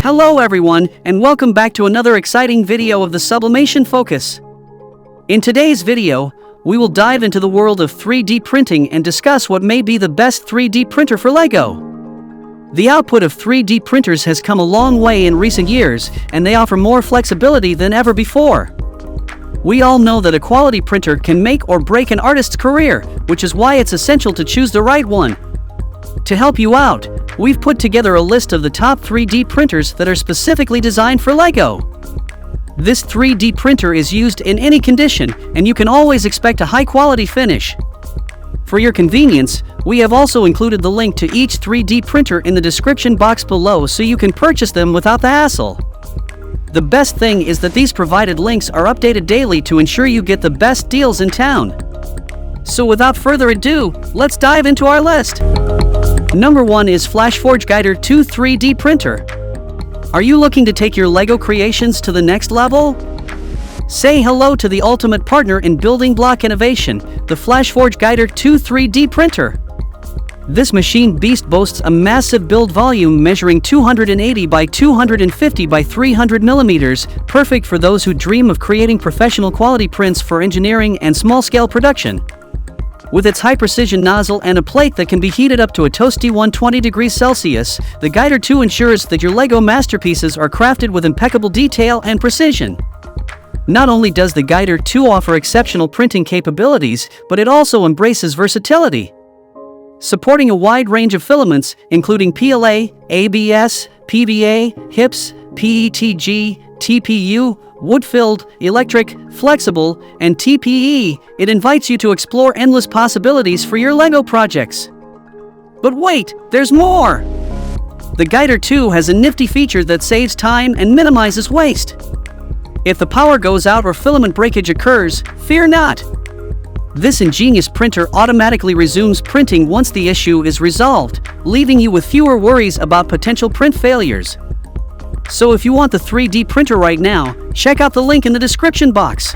Hello everyone, and welcome back to another exciting video of the Sublimation Focus. In today's video, we will dive into the world of 3D printing and discuss what may be the best 3D printer for LEGO. The output of 3D printers has come a long way in recent years, and they offer more flexibility than ever before. We all know that a quality printer can make or break an artist's career, which is why it's essential to choose the right one. To help you out, we've put together a list of the top 3D printers that are specifically designed for LEGO. This 3D printer is used in any condition, and you can always expect a high-quality finish. For your convenience, we have also included the link to each 3D printer in the description box below so you can purchase them without the hassle. The best thing is that these provided links are updated daily to ensure you get the best deals in town. So without further ado, let's dive into our list. Number 1 is Flashforge Guider 2 3D Printer. Are you looking to take your LEGO creations to the next level? Say hello to the ultimate partner in building block innovation, the Flashforge Guider 2 3D Printer. This machine beast boasts a massive build volume measuring 280 by 250 by 300 millimeters, perfect for those who dream of creating professional quality prints for engineering and small-scale production. With its high-precision nozzle and a plate that can be heated up to a toasty 120 degrees Celsius, the Guider 2 ensures that your LEGO masterpieces are crafted with impeccable detail and precision. Not only does the Guider 2 offer exceptional printing capabilities, but it also embraces versatility. Supporting a wide range of filaments, including PLA, ABS, PBA, HIPS, PETG, TPU, wood-filled, electric, flexible, and TPE, it invites you to explore endless possibilities for your LEGO projects. But wait, there's more! The Guider 2 has a nifty feature that saves time and minimizes waste. If the power goes out or filament breakage occurs, fear not! This ingenious printer automatically resumes printing once the issue is resolved, leaving you with fewer worries about potential print failures. So if you want the 3D printer right now, check out the link in the description box.